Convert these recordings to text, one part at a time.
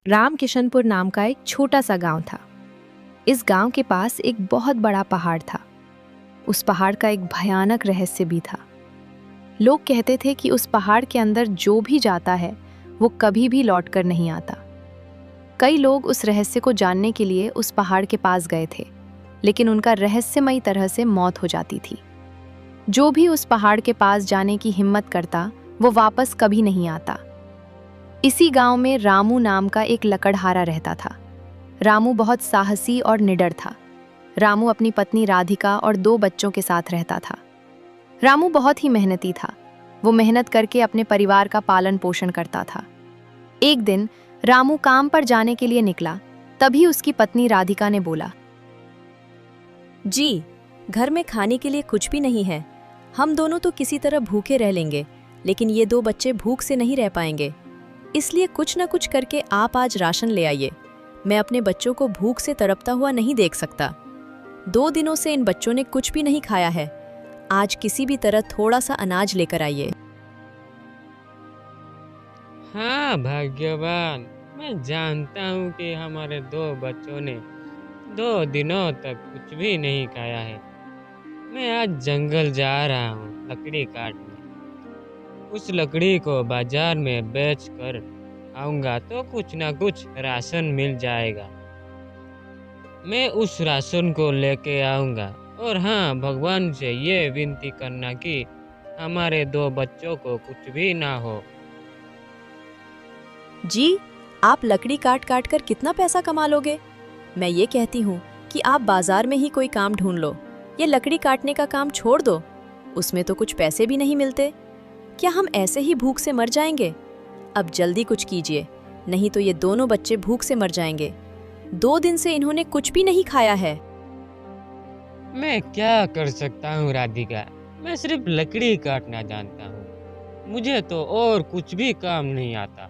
राम किशनपुर नाम का एक छोटा सा गांव था। इस गांव के पास एक बहुत बड़ा पहाड़ था। उस पहाड़ का एक भयानक रहस्य भी था। लोग कहते थे कि उस पहाड़ के अंदर जो भी जाता है वो कभी भी लौटकर नहीं आता। कई लोग उस रहस्य को जानने के लिए उस पहाड़ के पास गए थे, लेकिन उनका रहस्यमयी तरह से मौत हो जाती थी। जो भी उस पहाड़ के पास जाने की हिम्मत करता वो वापस कभी नहीं आता। इसी गांव में रामू नाम का एक लकड़हारा रहता था। रामू बहुत साहसी और निडर था। रामू अपनी पत्नी राधिका और 2 बच्चों के साथ रहता था। रामू बहुत ही मेहनती था। वो मेहनत करके अपने परिवार का पालन पोषण करता था। एक दिन रामू काम पर जाने के लिए निकला। तभी उसकी पत्नी राधिका ने बोला, जी, घर में खाने के लिए कुछ भी नहीं है। हम दोनों तो किसी तरह भूखे रह लेंगे, लेकिन ये 2 बच्चे भूख से नहीं रह पाएंगे। इसलिए कुछ न कुछ करके आप आज राशन ले आइए। मैं अपने बच्चों को भूख से तड़पता हुआ नहीं देख सकता। 2 दिनों से इन बच्चों ने कुछ भी नहीं खाया है। आज किसी भी तरह थोड़ा सा अनाज लेकर आइए। हाँ भाग्यवान, मैं जानता हूँ कि हमारे 2 बच्चों ने 2 दिनों तक कुछ भी नहीं खाया है। मैं आज जंगल जा रहा हूँ लकड़ी काटने। उस लकड़ी को बाजार में बेच कर आऊँगा तो कुछ ना कुछ राशन मिल जाएगा। मैं उस राशन को लेके आऊँगा। और हाँ, भगवान से ये विनती करना कि हमारे 2 बच्चों को कुछ भी ना हो। जी, आप लकड़ी काट काट कर कितना पैसा कमा लोगे? मैं ये कहती हूँ कि आप बाजार में ही कोई काम ढूंढ लो। ये लकड़ी काटने का काम छोड़ दो। उसमें तो कुछ पैसे भी नहीं मिलते। क्या हम ऐसे ही भूख से मर जाएंगे? अब जल्दी कुछ कीजिए, नहीं तो ये दोनों बच्चे भूख से मर जाएंगे। 2 दिन से इन्होंने कुछ भी नहीं खाया है। मैं क्या कर सकता हूँ राधिका? मैं सिर्फ लकड़ी काटना जानता हूँ। मुझे तो और कुछ भी काम नहीं आता।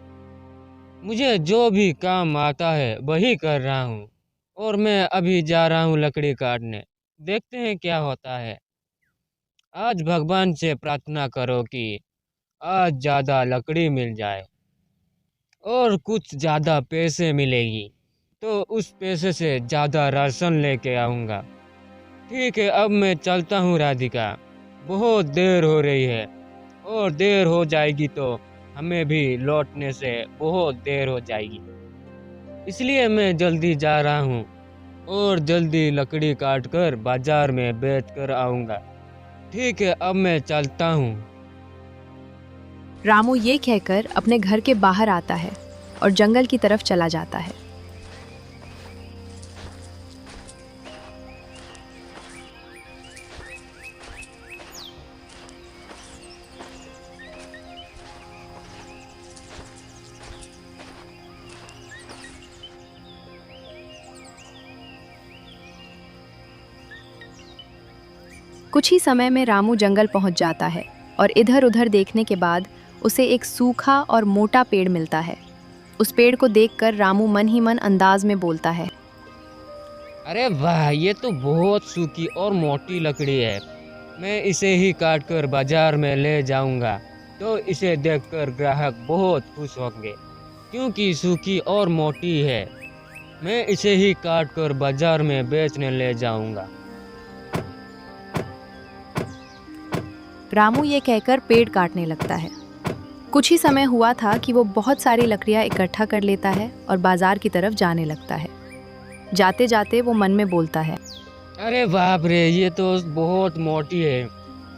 मुझे जो भी काम आता है वही कर रहा हूँ। और मैं अभी जा रहा हूँ लकड़ी काटने। देखते हैं क्या होता है। आज भगवान से प्रार्थना करो कि आज ज़्यादा लकड़ी मिल जाए और कुछ ज़्यादा पैसे मिलेगी तो उस पैसे से ज़्यादा राशन लेके आऊँगा। ठीक है, अब मैं चलता हूँ राधिका। बहुत देर हो रही है और देर हो जाएगी तो हमें भी लौटने से बहुत देर हो जाएगी। इसलिए मैं जल्दी जा रहा हूँ और जल्दी लकड़ी काट कर बाजार में बेच कर आऊँगा। ठीक है, अब मैं चलता हूँ। रामू ये कहकर अपने घर के बाहर आता है और जंगल की तरफ चला जाता है। कुछ ही समय में रामू जंगल पहुंच जाता है और इधर-उधर देखने के बाद उसे एक सूखा और मोटा पेड़ मिलता है। उस पेड़ को देखकर रामू मन ही मन अंदाज में बोलता है, अरे वाह, ये तो बहुत सूखी और मोटी लकड़ी है। मैं इसे ही काट कर बाजार में ले जाऊंगा तो इसे देखकर ग्राहक बहुत खुश होंगे क्योंकि सूखी और मोटी है। मैं इसे ही काट कर बाजार में बेचने ले जाऊंगा। रामू ये कहकर पेड़ काटने लगता है। कुछ ही समय हुआ था कि वो बहुत सारी लकड़ियां इकट्ठा कर लेता है और बाजार की तरफ जाने लगता है। जाते जाते वो मन में बोलता है, अरे बाप रे, ये तो बहुत मोटी है।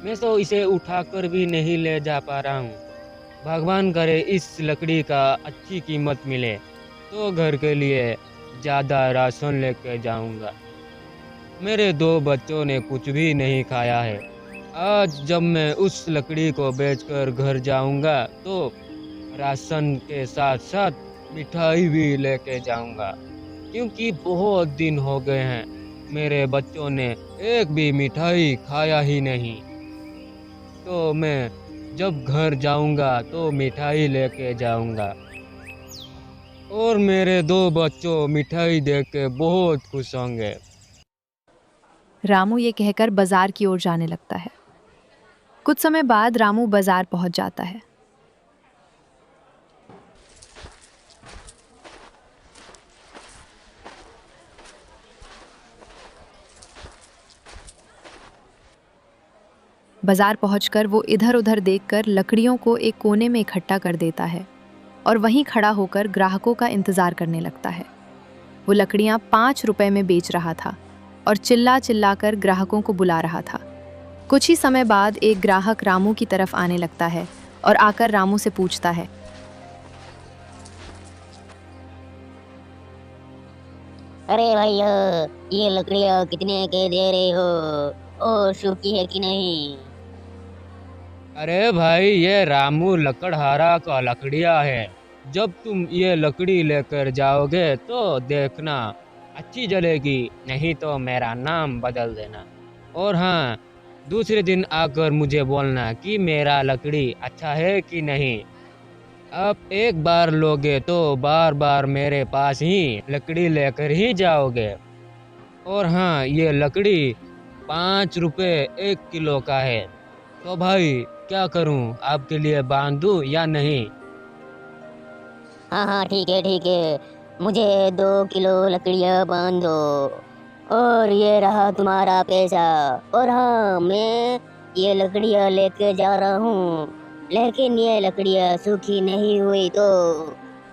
मैं तो इसे उठाकर भी नहीं ले जा पा रहा हूँ। भगवान करे इस लकड़ी का अच्छी कीमत मिले तो घर के लिए ज़्यादा राशन लेकर जाऊंगा। मेरे 2 बच्चों ने कुछ भी नहीं खाया है। आज जब मैं उस लकड़ी को बेचकर घर जाऊंगा तो राशन के साथ साथ मिठाई भी लेके जाऊंगा क्योंकि बहुत दिन हो गए हैं मेरे बच्चों ने एक भी मिठाई खाया ही नहीं। तो मैं जब घर जाऊंगा तो मिठाई लेके जाऊंगा और मेरे 2 बच्चों मिठाई देख के बहुत खुश होंगे। रामू ये कहकर बाजार की ओर जाने लगता है। कुछ समय बाद रामू बाजार पहुंच जाता है। बाजार पहुंचकर वो इधर उधर देखकर लकड़ियों को एक कोने में इकट्ठा कर देता है और वहीं खड़ा होकर ग्राहकों का इंतजार करने लगता है। वो लकड़ियां 5 रुपए में बेच रहा था और चिल्ला चिल्ला कर ग्राहकों को बुला रहा था। कुछ ही समय बाद एक ग्राहक रामू की तरफ आने लगता है और आकर रामू से पूछता है, अरे भैया, ये लकड़ियाँ कितने के दे रहे हो और सूखी है कि नहीं? अरे भाई, ये रामू लकड़हारा का लकड़िया है। जब तुम ये लकड़ी लेकर जाओगे तो देखना अच्छी जलेगी, नहीं तो मेरा नाम बदल देना। और हाँ, दूसरे दिन आकर मुझे बोलना कि मेरा लकड़ी अच्छा है कि नहीं। आप एक बार लोगे तो बार बार मेरे पास ही लकड़ी लेकर ही जाओगे। और हाँ, ये लकड़ी 5 रुपए 1 किलो का है। तो भाई क्या करूं, आपके लिए बांधूं या नहीं? हाँ हाँ, ठीक है ठीक है, मुझे 2 किलो लकड़ियाँ बांध दो और ये रहा तुम्हारा पैसा। और हाँ, मैं ये लकड़ियाँ लेके जा रहा हूँ, लेकिन ये लकड़ियाँ सूखी नहीं हुई तो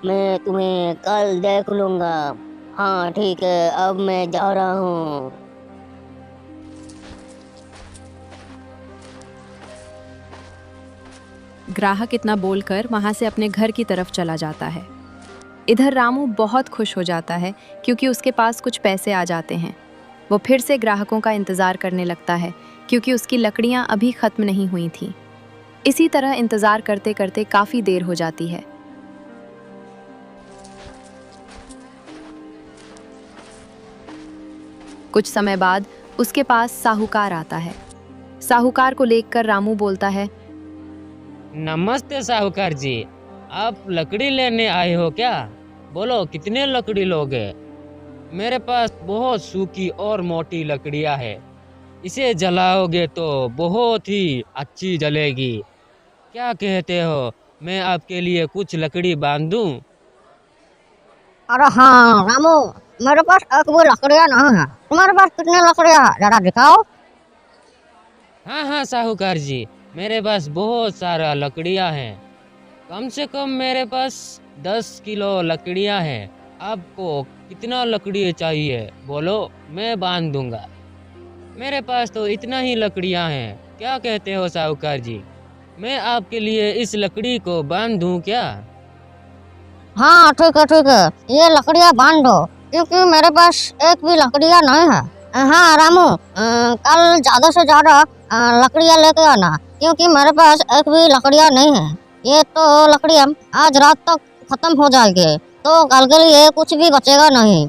मैं तुम्हें कल देख लूँगा। हाँ ठीक है, अब मैं जा रहा हूँ। ग्राहक इतना बोलकर वहां से अपने घर की तरफ चला जाता है। इधर रामू बहुत खुश हो जाता है क्योंकि उसके पास कुछ पैसे आ जाते हैं। वो फिर से ग्राहकों का इंतज़ार करने लगता है क्योंकि उसकी लकड़ियां अभी ख़त्म नहीं हुई थीं। इसी तरह इंतज़ार करते करते काफ़ी देर हो जाती है। कुछ समय बाद उसके पास साहूकार आता है। साहूकार को देखकर रामू बोलता है, नमस्ते साहूकार जी, आप लकड़ी लेने आए हो क्या? बोलो कितने लकड़ी लोगे? मेरे पास बहुत सूखी और मोटी लकड़ियाँ है। इसे जलाओगे तो बहुत ही अच्छी जलेगी। क्या कहते हो, मैं आपके लिए कुछ लकड़ी बांधूं? अरे हाँ रामू, मेरे पास एक भी लकड़ियाँ नहीं है। तुम्हारे पास कितने लकड़ियाँ है, जरा दिखाओ। हाँ हाँ साहूकार जी, मेरे पास बहुत सारा लकड़ियाँ हैं। कम से कम मेरे पास 10 किलो लकड़ियाँ हैं। आपको कितना लकड़ी चाहिए बोलो, मैं बांध दूंगा। मेरे पास तो इतना ही लकड़ियाँ हैं। क्या कहते हो साहूकार जी, मैं आपके लिए इस लकड़ी को बांध दूं क्या? हाँ ठीक है, ये लकड़ियाँ बांध दो क्योंकि मेरे पास एक भी लकड़ियाँ नहीं है। हाँ रामू, कल ज़्यादा से ज़्यादा लकड़ियाँ लेके आना क्योंकि मेरे पास एक भी लकड़ियाँ नहीं है। ये तो लकड़ियाँ आज रात तक खत्म हो जाएगी तो कल के लिए कुछ भी बचेगा नहीं।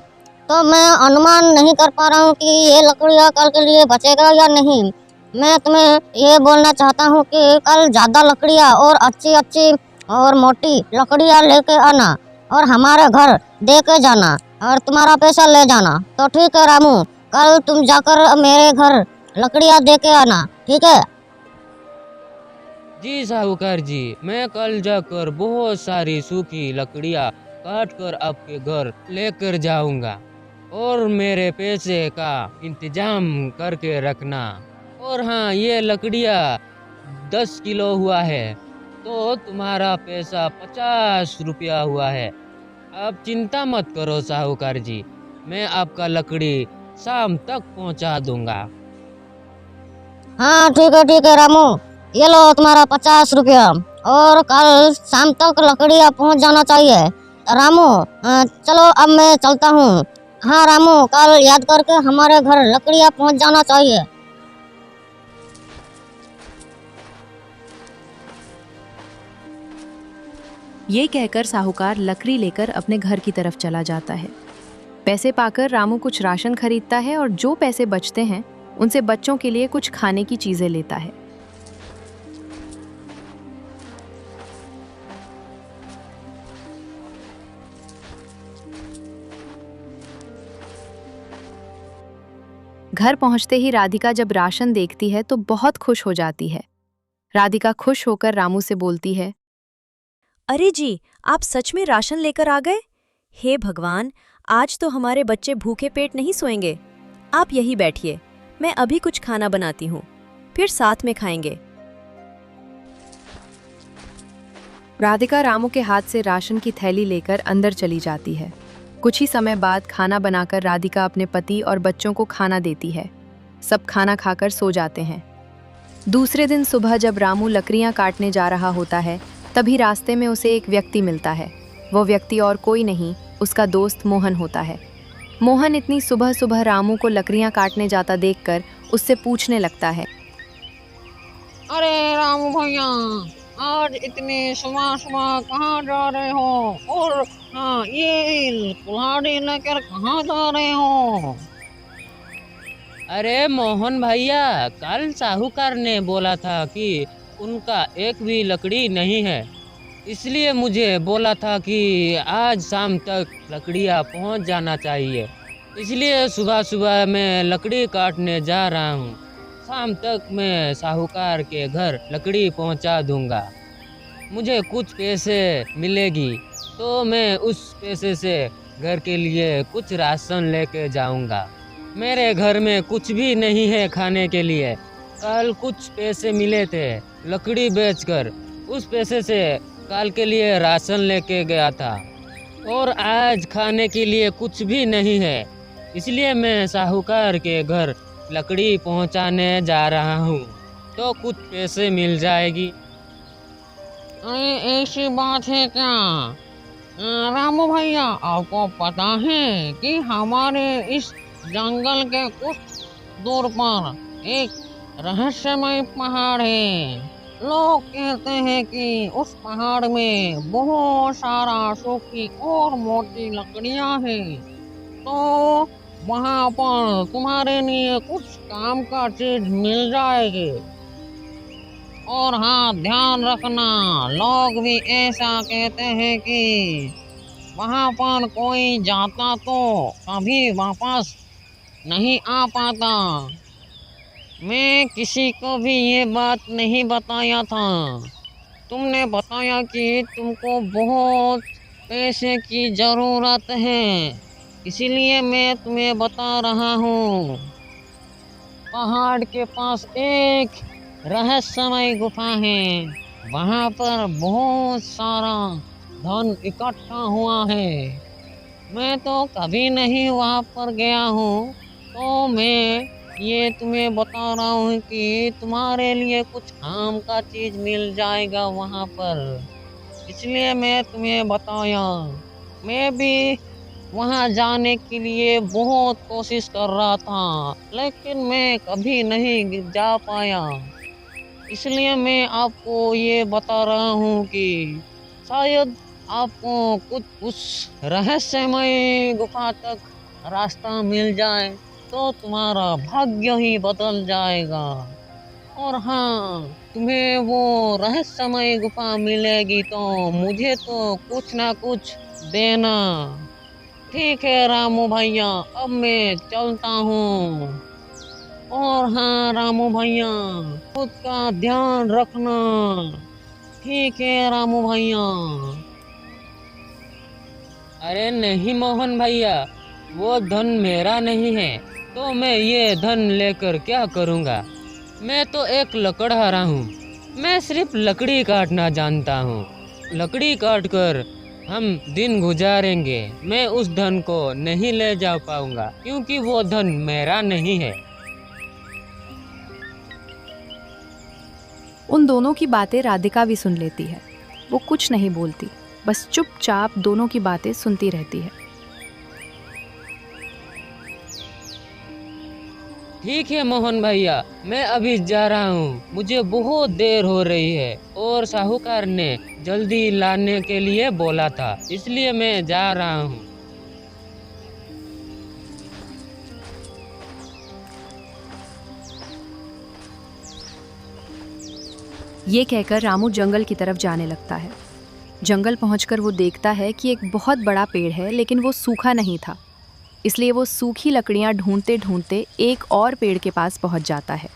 तो मैं अनुमान नहीं कर पा रहा हूँ कि ये लकड़ियाँ कल के लिए बचेगा या नहीं। मैं तुम्हें ये बोलना चाहता हूँ कि कल ज़्यादा लकड़ियाँ और अच्छी अच्छी और मोटी लकड़ियाँ लेके आना और हमारे घर दे के जाना और तुम्हारा पैसा ले जाना। तो ठीक है रामू, कल तुम जाकर मेरे घर लकड़ियाँ दे के आना, ठीक है? जी साहूकार जी, मैं कल जाकर बहुत सारी सूखी लकड़ियाँ काट कर आपके घर लेकर जाऊंगा और मेरे पैसे का इंतजाम करके रखना। और हाँ, ये लकड़ियाँ 10 किलो हुआ है तो तुम्हारा पैसा 50 रुपया हुआ है। आप चिंता मत करो साहूकार जी, मैं आपका लकड़ी शाम तक पहुंचा दूंगा। हाँ ठीक है रामू, ये लो तुम्हारा 50 रुपया और कल शाम तक लकड़ियाँ पहुँच जाना चाहिए। रामू चलो अब मैं चलता हूँ। हाँ रामू, कल याद करके हमारे घर लकड़ियाँ पहुँच जाना चाहिए। ये कहकर साहूकार लकड़ी लेकर अपने घर की तरफ चला जाता है। पैसे पाकर रामू कुछ राशन खरीदता है और जो पैसे बचते हैं उनसे बच्चों के लिए कुछ खाने की चीजें लेता है। घर पहुंचते ही राधिका जब राशन देखती है तो बहुत खुश हो जाती है। राधिका खुश होकर रामू से बोलती है, अरे जी, आप सच में राशन लेकर आ गए? हे भगवान, आज तो हमारे बच्चे भूखे पेट नहीं सोएंगे। आप यही बैठिए, मैं अभी कुछ खाना बनाती हूँ। फिर साथ में खाएंगे। राधिका रामू के हाथ से राशन की थैली लेकर अंदर चली जाती है। कुछ ही समय बाद खाना बनाकर राधिका अपने पति और बच्चों को खाना देती है। सब खाना खाकर सो जाते हैं। दूसरे दिन सुबह जब रामू लकड़ियां काटने जा रहा होता है, तभी रास्ते में उसे एक व्यक्ति मिलता है। वो व्यक्ति और कोई नहीं, उसका दोस्त मोहन होता है। मोहन इतनी सुबह सुबह रामू को लकड़ियां काटने जाता देखकर उससे पूछने लगता है, अरे रामू भैया, आज इतनी सुबह सुबह कहाँ जा रहे हो? और हाँ, ये कुल्हाड़ी लेकर कहाँ जा रहे हो? अरे मोहन भैया, कल साहूकार ने बोला था कि उनका एक भी लकड़ी नहीं है, इसलिए मुझे बोला था कि आज शाम तक लकड़ियाँ पहुंच जाना चाहिए। इसलिए सुबह सुबह मैं लकड़ी काटने जा रहा हूँ। शाम तक मैं साहूकार के घर लकड़ी पहुंचा दूंगा। मुझे कुछ पैसे मिलेगी तो मैं उस पैसे से घर के लिए कुछ राशन लेके जाऊंगा। मेरे घर में कुछ भी नहीं है खाने के लिए। कल कुछ पैसे मिले थे लकड़ी बेचकर, उस पैसे से कल के लिए राशन लेके गया था और आज खाने के लिए कुछ भी नहीं है, इसलिए मैं साहूकार के घर लकड़ी पहुंचाने जा रहा हूँ, तो कुछ पैसे मिल जाएगी। अरे ऐसी बात है क्या? रामू भैया, आपको पता है कि हमारे इस जंगल के कुछ दूर पर एक रहस्यमय पहाड़ है। लोग कहते हैं कि उस पहाड़ में बहुत सारा सूखी और मोटी लकड़ियां हैं, तो वहाँ पर तुम्हारे लिए कुछ काम का चीज मिल जाएगी। और हाँ, ध्यान रखना, लोग भी ऐसा कहते हैं कि वहाँ पर कोई जाता तो कभी वापस नहीं आ पाता। मैं किसी को भी ये बात नहीं बताया था। तुमने बताया कि तुमको बहुत पैसे की ज़रूरत है, इसीलिए मैं तुम्हें बता रहा हूँ। पहाड़ के पास एक रहस्यमय गुफा है, वहाँ पर बहुत सारा धन इकट्ठा हुआ है। मैं तो कभी नहीं वहाँ पर गया हूँ, तो मैं ये तुम्हें बता रहा हूँ कि तुम्हारे लिए कुछ काम का चीज़ मिल जाएगा वहाँ पर, इसलिए मैं तुम्हें बताया। मैं भी वहाँ जाने के लिए बहुत कोशिश कर रहा था, लेकिन मैं कभी नहीं जा पाया, इसलिए मैं आपको ये बता रहा हूँ कि शायद आपको कुछ उस रहस्यमय गुफा तक रास्ता मिल जाए तो तुम्हारा भाग्य ही बदल जाएगा। और हाँ, तुम्हें वो रहस्यमय गुफा मिलेगी तो मुझे तो कुछ ना कुछ देना। ठीक है रामू भैया, अब मैं चलता हूँ। और हाँ रामू भैया, खुद का ध्यान रखना। ठीक है रामू भैया। अरे नहीं मोहन भैया, वो धन मेरा नहीं है, तो मैं ये धन लेकर क्या करूँगा? मैं तो एक लकड़हारा हूँ, मैं सिर्फ लकड़ी काटना जानता हूँ। लकड़ी काट कर हम दिन गुजारेंगे। मैं उस धन को नहीं ले जा पाऊंगा क्योंकि वो धन मेरा नहीं है। उन दोनों की बातें राधिका भी सुन लेती है। वो कुछ नहीं बोलती, बस चुपचाप दोनों की बातें सुनती रहती है। ठीक है मोहन भैया, मैं अभी जा रहा हूँ, मुझे बहुत देर हो रही है और साहूकार ने जल्दी लाने के लिए बोला था, इसलिए मैं जा रहा हूँ। ये कहकर रामू जंगल की तरफ जाने लगता है। जंगल पहुंचकर वो देखता है कि एक बहुत बड़ा पेड़ है, लेकिन वो सूखा नहीं था, इसलिए वो सूखी लकड़ियां ढूंढते ढूंढते एक और पेड़ के पास पहुंच जाता है।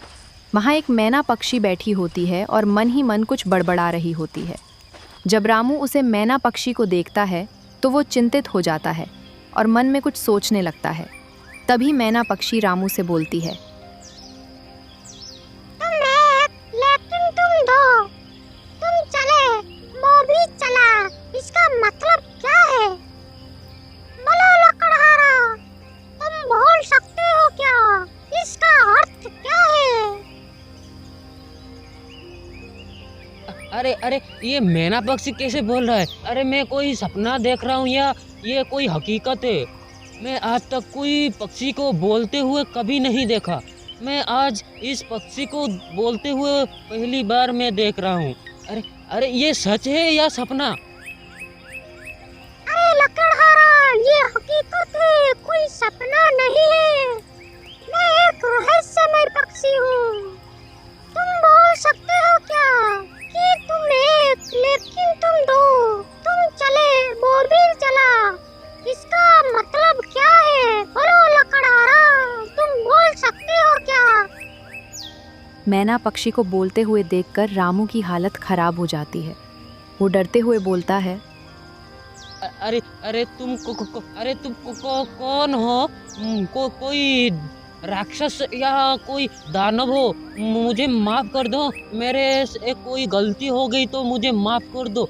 वहाँ एक मैना पक्षी बैठी होती है और मन ही मन कुछ बड़बड़ा रही होती है। जब रामू उसे मैना पक्षी को देखता है तो वो चिंतित हो जाता है और मन में कुछ सोचने लगता है। तभी मैना पक्षी रामू से बोलती है, तुम अरे अरे, ये मैना पक्षी कैसे बोल रहा है? अरे मैं कोई सपना देख रहा हूँ या ये कोई हकीकत है? मैं आज तक कोई पक्षी को बोलते हुए कभी नहीं देखा। मैं आज इस पक्षी को बोलते हुए पहली बार मैं देख रहा हूँ। अरे अरे, ये सच है या सपना? अरे लकड़हारा, ये हकीकत है, कोई सपना नहीं है। मैं एक रहस्यमय पक्षी हूँ। तुम बोल सकते हो क्या कि तुम एक लेकिन तुम दो, तुम चले वो भी चला। इसका मतलब क्या है? बोलो लकड़हारा, तुम बोल सकते हो क्या? मैना पक्षी को बोलते हुए देखकर रामू की हालत खराब हो जाती है। वो डरते हुए बोलता है, अरे अरे, कौन हो? कोई राक्षस या कोई दानव हो? मुझे माफ कर दो। मेरे से कोई गलती हो गई तो मुझे माफ कर दो।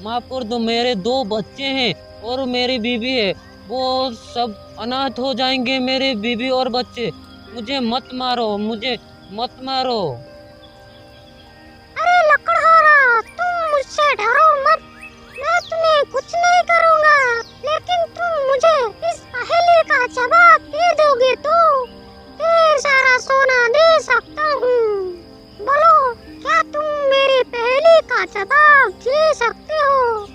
माफ कर दो। मेरे 2 बच्चे हैं और मेरी बीवी है। वो सब अनाथ हो जाएंगे, मेरे बीवी और बच्चे। मुझे मत मारो, मुझे मत मारो। अरे लकड़हारा, तुम मुझसे डरो मत। मैं तुम्हें कुछ नहीं करूँगा, लेकिन तुम मुझे इस पहेली का जवाब दे दोगे तो ढेर सारा सोना दे सकता हूँ। बोलो, क्या तुम मेरी पहेली का जवाब दे सकते हो?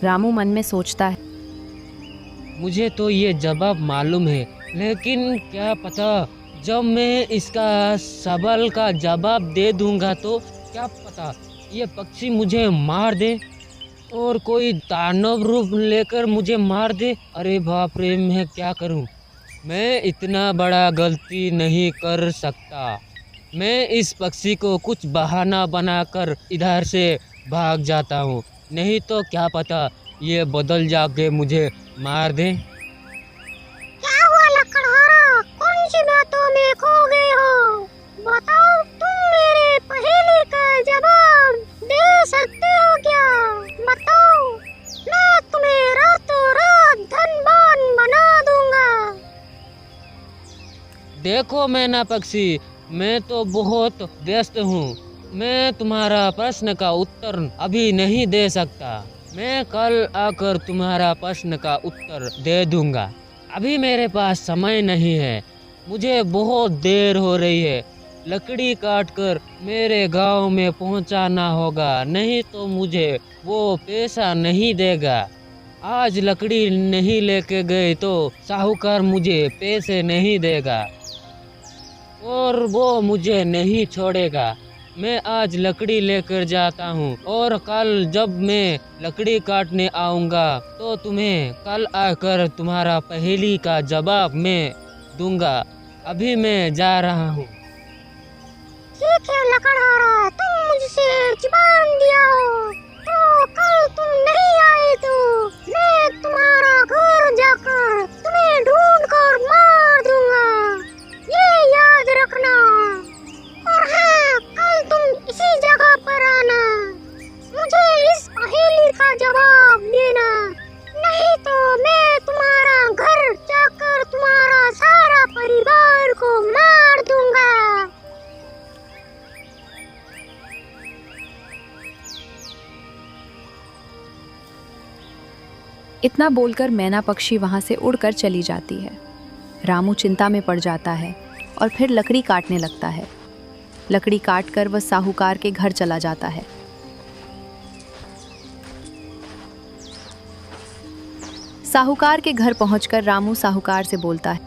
रामू मन में सोचता है, मुझे तो ये जवाब मालूम है, लेकिन क्या पता जब मैं इसका सवाल का जवाब दे दूंगा तो क्या पता ये पक्षी मुझे मार दे और कोई दानव रूप लेकर मुझे मार दे। अरे बाप रे, मैं क्या करूं? मैं इतना बड़ा गलती नहीं कर सकता। मैं इस पक्षी को कुछ बहाना बनाकर इधर से भाग जाता हूँ, नहीं तो क्या पता ये बदल जाके मुझे मार दे। क्या हुआ लकड़हारा, कौन सी बातों में खो गए हो? बताओ, तुम मेरे पहेली का जवाब दे सकते हो क्या? बताओ, मैं तुम्हें रातों रात धनवान बना दूंगा। देखो मैना पक्षी, मैं तो बहुत व्यस्त हूँ। मैं तुम्हारा प्रश्न का उत्तर अभी नहीं दे सकता। मैं कल आकर तुम्हारा प्रश्न का उत्तर दे दूंगा। अभी मेरे पास समय नहीं है। मुझे बहुत देर हो रही है। लकड़ी काटकर मेरे गांव में पहुंचाना होगा, नहीं तो मुझे वो पैसा नहीं देगा। आज लकड़ी नहीं लेके गए तो साहूकार मुझे पैसे नहीं देगा और वो मुझे नहीं छोड़ेगा। मैं आज लकड़ी लेकर जाता हूँ और कल जब मैं लकड़ी काटने आऊँगा तो तुम्हें कल आकर तुम्हारा पहेली का जवाब मैं दूंगा। अभी मैं जा रहा हूँ। ठीक है लकड़हारा, तुम मुझसे जुबान दिया हो तो कल तुम नहीं आए तो मैं तुम्हारा घर जाकर तुम्हें ढूंढ कर मार दूंगा, ये याद रखना। और हाँ, कल तुम इसी जगह पर आना, मुझे इस पहेली का जवाब देना, नहीं तो मैं तुम्हारा घर जाकर तुम्हारा सारा परिवार को मार दूंगा। इतना बोलकर मैना पक्षी वहां से उड़कर चली जाती है। रामू चिंता में पड़ जाता है और फिर लकड़ी काटने लगता है। लकड़ी काटकर वह साहूकार के घर चला जाता है। साहूकार के घर पहुंचकर रामू साहूकार से बोलता है,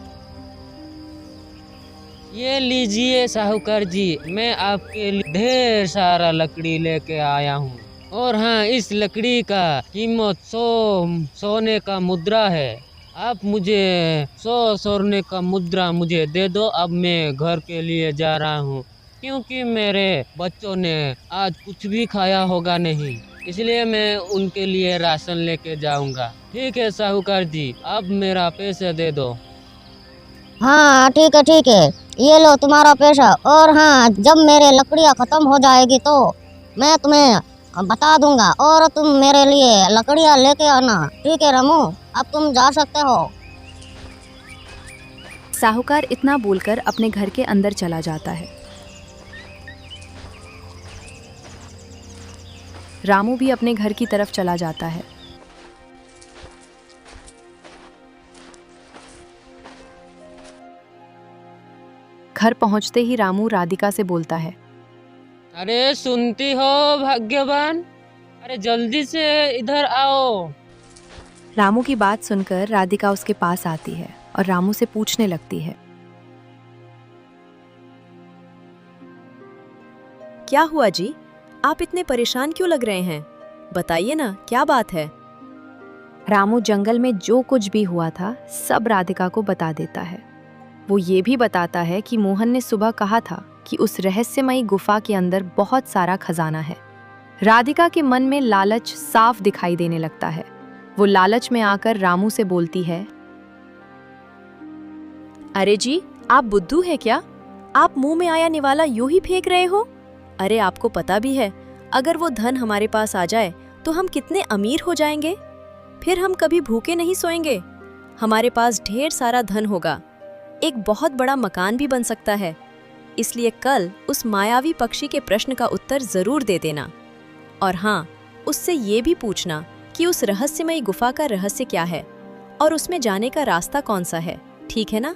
ये लीजिए साहूकार जी, मैं आपके लिए ढेर सारा लकड़ी लेके आया हूँ। और हाँ, इस लकड़ी का कीमत 100 सोने का मुद्रा है। आप मुझे 100 सोने का मुद्रा मुझे दे दो। अब मैं घर के लिए जा रहा हूँ, क्योंकि मेरे बच्चों ने आज कुछ भी खाया होगा नहीं, इसलिए मैं उनके लिए राशन लेके जाऊंगा। ठीक है साहूकार जी, अब मेरा पैसे दे दो। हाँ ठीक है ठीक है, ये लो तुम्हारा पैसा। और हाँ, जब मेरे लकड़ियाँ खत्म हो जाएगी तो मैं तुम्हें बता दूंगा और तुम मेरे लिए लकड़ियाँ लेके आना। ठीक है रामू, अब तुम जा सकते हो। साहूकार इतना बोलकर अपने घर के अंदर चला जाता है। रामू भी अपने घर की तरफ चला जाता है। घर पहुंचते ही रामू राधिका से बोलता है, अरे सुनती हो भाग्यवान, अरे जल्दी से इधर आओ। रामू की बात सुनकर राधिका उसके पास आती है और रामू से पूछने लगती है, क्या हुआ जी? आप इतने परेशान क्यों लग रहे हैं? बताइए ना, क्या बात है? रामू जंगल में जो कुछ भी हुआ था सब राधिका को बता देता है। वो ये भी बताता है कि मोहन ने सुबह कहा था कि उस रहस्यमयी गुफा के अंदर बहुत सारा खजाना है। राधिका के मन में लालच साफ दिखाई देने लगता है। वो लालच में आकर रामू से बोलती है, अरे जी, आप बुद्धू है क्या? आप मुंह में आया निवाला यूं ही फेंक रहे हो? अरे आपको पता भी है, अगर वो धन हमारे पास आ जाए तो हम कितने अमीर हो जाएंगे। फिर हम कभी भूखे नहीं सोएंगे। हमारे पास ढेर सारा धन होगा, एक बहुत बड़ा मकान भी बन सकता है। इसलिए कल उस मायावी पक्षी के प्रश्न का उत्तर जरूर दे देना। और हाँ, उससे ये भी पूछना कि उस रहस्यमयी गुफा का रहस्य क्या है और उसमें जाने का रास्ता कौन सा है, ठीक है ना?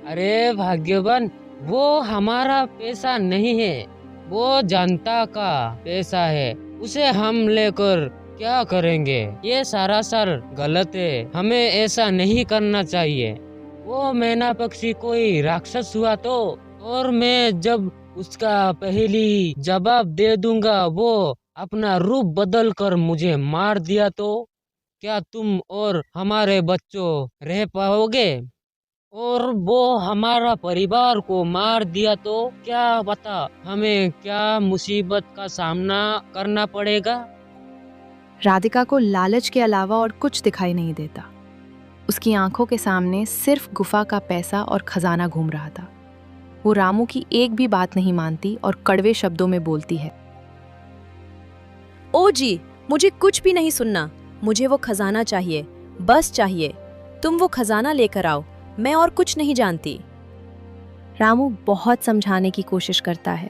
अरे भाग्यवान, वो हमारा पैसा नहीं है, वो जनता का पैसा है। उसे हम लेकर क्या करेंगे? ये सरासर गलत है, हमें ऐसा नहीं करना चाहिए। वो मैना पक्षी कोई राक्षस हुआ तो, और मैं जब उसका पहली जवाब दे दूंगा वो अपना रूप बदल कर मुझे मार दिया तो क्या तुम और हमारे बच्चों रह पाओगे? और वो हमारा परिवार को मार दिया तो क्या पता हमें क्या मुसीबत का सामना करना पड़ेगा। राधिका को लालच के अलावा और कुछ दिखाई नहीं देता। उसकी आंखों के सामने सिर्फ गुफा का पैसा और खजाना घूम रहा था। वो रामू की एक भी बात नहीं मानती और कड़वे शब्दों में बोलती है, ओ जी, मुझे कुछ भी नहीं सुनना। मुझे वो खजाना चाहिए, बस चाहिए। तुम वो खजाना लेकर आओ, मैं और कुछ नहीं जानती। रामू बहुत समझाने की कोशिश करता है,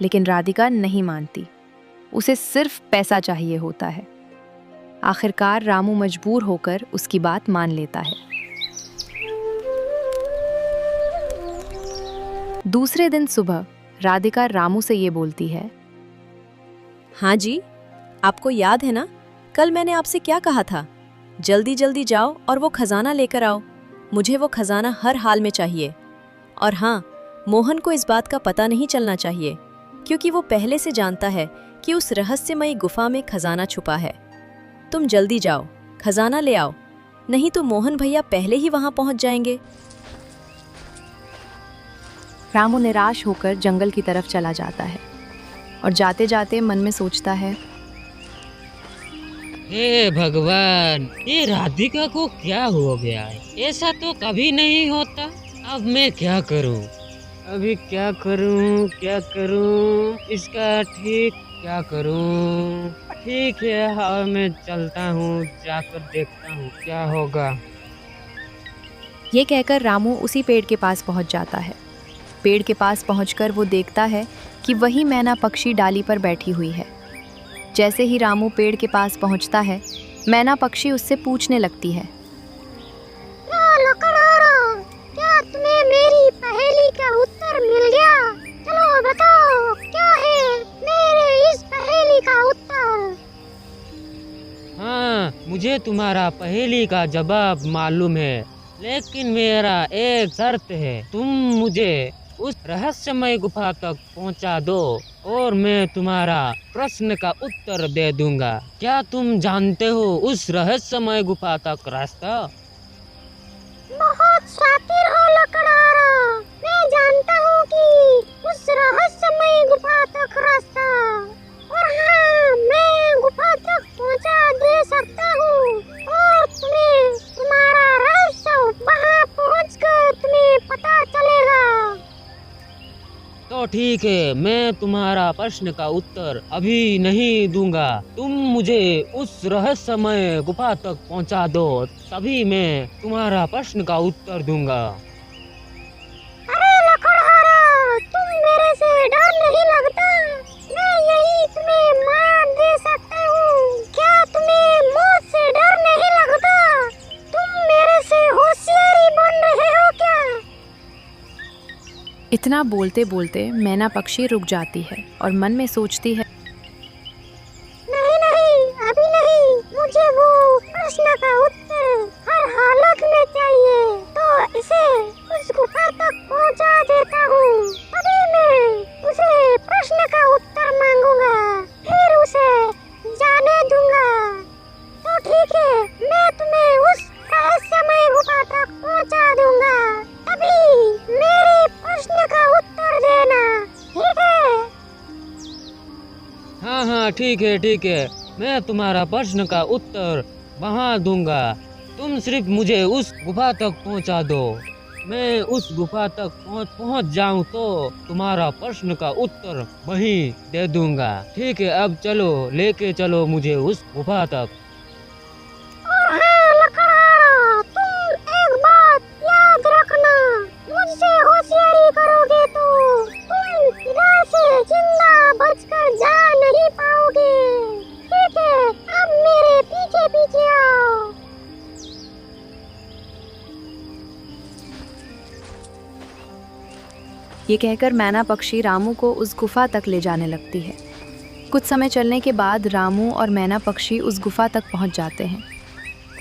लेकिन राधिका नहीं मानती। उसे सिर्फ पैसा चाहिए होता है। आखिरकार रामू मजबूर होकर उसकी बात मान लेता है। दूसरे दिन सुबह राधिका रामू से ये बोलती है, हाँ जी, आपको याद है ना, कल मैंने आपसे क्या कहा था? जल्दी जल्दी जाओ और वो खजाना लेकर आओ। मुझे वो खजाना हर हाल में चाहिए। और हाँ, मोहन को इस बात का पता नहीं चलना चाहिए, क्योंकि वो पहले से जानता है कि उस रहस्यमयी गुफा में खजाना छुपा है। तुम जल्दी जाओ, खजाना ले आओ, नहीं तो मोहन भैया पहले ही वहां पहुंच जाएंगे। रामू निराश होकर जंगल की तरफ चला जाता है और जाते जाते मन में सोचता है, हे भगवान, ये राधिका को क्या हो गया है? ऐसा तो कभी नहीं होता। अब मैं क्या करूं? अभी क्या करूं? इसका ठीक क्या करूं? ठीक है, हाँ मैं चलता हूँ, जाकर देखता हूँ क्या होगा। ये कहकर रामू उसी पेड़ के पास पहुंच जाता है। पेड़ के पास पहुंचकर वो देखता है कि वही मैना पक्षी डाली पर बैठी हुई है। जैसे ही रामू पेड़ के पास पहुंचता है, मैना पक्षी उससे पूछने लगती है, क्या तुम्हें मेरी पहेली का उत्तर मिल गया? चलो बताओ, क्या है मेरे इस पहेली का उत्तर? हाँ, मुझे तुम्हारा पहेली का जवाब मालूम है, लेकिन मेरा एक शर्त है। तुम मुझे उस रहस्यमय गुफा तक पहुंचा दो और मैं तुम्हारा प्रश्न का उत्तर दे दूंगा। क्या तुम जानते हो उस रहस्यमय गुफा तक रास्ता? बहुत शातिर हो लकड़हारा। मैं जानता हूँ कि उस रहस्यमय गुफा तक रास्ता, और हाँ, मैं गुफा तक पहुँचा दे सकता हूँ और तुम्हें तुम्हारा रहस्य वहाँ पहुँचकर तुम्हें पता चलेगा। तो ठीक है, मैं तुम्हारा प्रश्न का उत्तर अभी नहीं दूंगा। तुम मुझे उस रहस्यमय गुफा तक पहुंचा दो, तभी मैं तुम्हारा प्रश्न का उत्तर दूंगा। अरे लकड़हारा, तुम मेरे से डर नहीं लगता? मैं यही तुम्हें मार इतना बोलते बोलते मैना पक्षी रुक जाती है और मन में सोचती है, नहीं नहीं, अभी नहीं, मुझे वो प्रश्न का उत्तर हर हालत में चाहिए, तो इसे उस गुफा तक पहुंचा देता हूँ, तभी मैं उसे प्रश्न का उत्तर मांगूंगा, फिर उसे जाने दूंगा। तो ठीक है, मैं तुम्हें उस रहस्यमय गुफा तक पहुंचा दूंगा, तभी मेरे प्रश्न का उत्तर देना, ठीक है? हाँ हाँ ठीक है, मैं तुम्हारा प्रश्न का उत्तर वहाँ दूंगा। तुम सिर्फ मुझे उस गुफा तक पहुँचा दो। मैं उस गुफा तक पहुँच जाऊँ तो तुम्हारा प्रश्न का उत्तर वहीं दे दूंगा। ठीक है, अब चलो, लेके चलो मुझे उस गुफा तक। और हाँ लकड़हारा, तुम एक बात याद रखना, मुझसे होशियारी करोगे तो तुम इधर से जिंदा बचकर जा नहीं पाओगे। ठीक है, अब मेरे पीछे पीछे आओ। ये कहकर मैना पक्षी रामू को उस गुफा तक ले जाने लगती है। कुछ समय चलने के बाद रामू और मैना पक्षी उस गुफा तक पहुंच जाते हैं।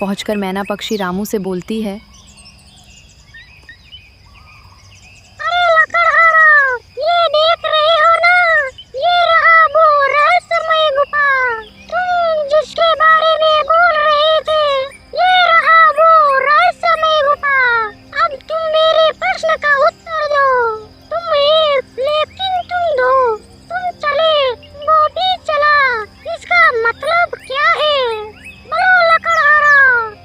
पहुंचकर मैना पक्षी रामू से बोलती है, अरे लकड़हारा, ये देख रहे हो ना, ये रहा वो रहस्यमय गुफा तुम जिसके बारे में बोल रहे थे, ये रहा वो रहस्यमय गुफा। अब तुम मेरे प्रश्न का उत्तर दो, तुम एक लेकिन तुम दो, तुम चले वो भी चला, इसका मतलब क्या है? बोलो लकड़हारा,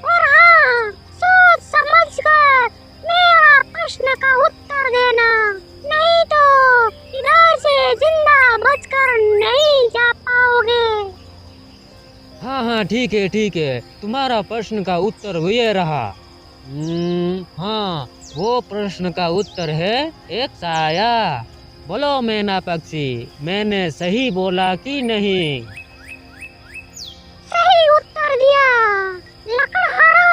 और हाँ, सोच समझ कर मेरा प्रश्न का उत्तर देना, नहीं तो इधर से जिंदा बचकर नहीं जा पाओगे। हाँ हाँ ठीक है, तुम्हारा प्रश्न का उत्तर ये रहा। हाँ, वो प्रश्न का उत्तर है एक साया। बोलो मैना पक्षी, मैंने सही बोला कि नहीं? सही उत्तर दिया लकड़हारा,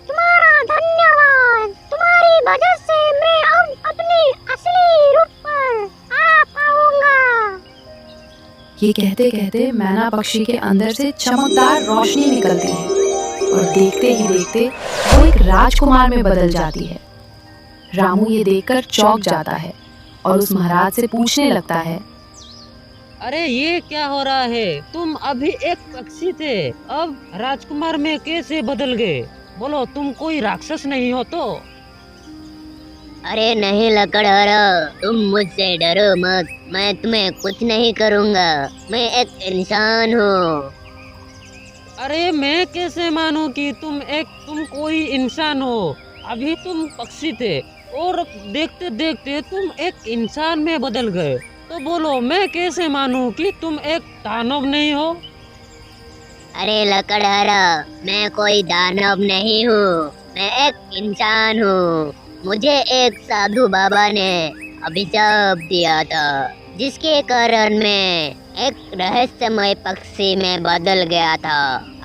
तुम्हारा धन्यवाद, तुम्हारी वजह से मैं अब अपने असली रूप पर आ पाऊंगा। ये कहते कहते मैना पक्षी के अंदर से चमकदार रोशनी निकलती है और देखते ही देखते वो एक राजकुमार में बदल जाती है। रामू ये देखकर चौंक जाता है और उस महाराज से पूछने लगता है, अरे ये क्या हो रहा है? तुम अभी एक पक्षी थे, अब राजकुमार में कैसे बदल गए? बोलो, तुम कोई राक्षस नहीं हो तो? अरे नहीं लकड़हारा, तुम मुझसे डरो मत, मैं तुम्हें कुछ नहीं करूँगा, मैं एक इंसान हूँ। अरे मैं कैसे मानूं कि तुम कोई इंसान हो? अभी तुम पक्षी थे और देखते देखते तुम एक इंसान में बदल गए, तो बोलो मैं कैसे मानूं कि तुम एक दानव नहीं हो? अरे लकड़हारा, मैं कोई दानव नहीं हूँ, मैं एक इंसान हूँ। मुझे एक साधु बाबा ने अभिशाप दिया था, जिसके कारण मैं एक रहस्यमय पक्षी में बदल गया था।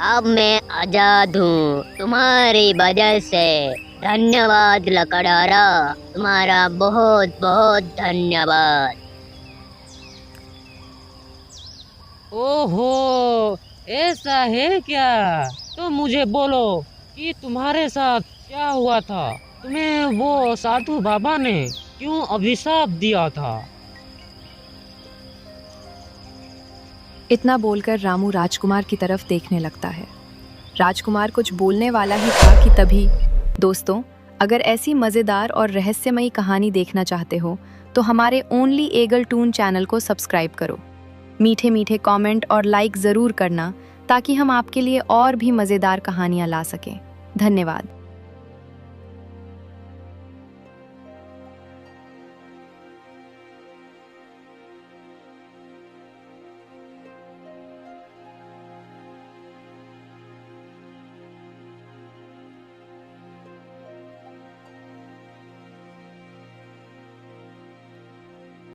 अब मैं आजाद हूँ तुम्हारी वजह से। धन्यवाद लकड़हारा, तुम्हारा बहुत बहुत धन्यवाद। ओहो, ऐसा है क्या? तो मुझे बोलो कि तुम्हारे साथ क्या हुआ था? तुम्हें वो साधु बाबा ने क्यों अभिशाप दिया था? इतना बोलकर रामू राजकुमार की तरफ देखने लगता है। राजकुमार कुछ बोलने वाला ही था कि तभी, दोस्तों, अगर ऐसी मज़ेदार और रहस्यमयी कहानी देखना चाहते हो तो हमारे ओनली एगल टून चैनल को सब्सक्राइब करो। मीठे मीठे कमेंट और लाइक ज़रूर करना ताकि हम आपके लिए और भी मज़ेदार कहानियाँ ला सकें। धन्यवाद।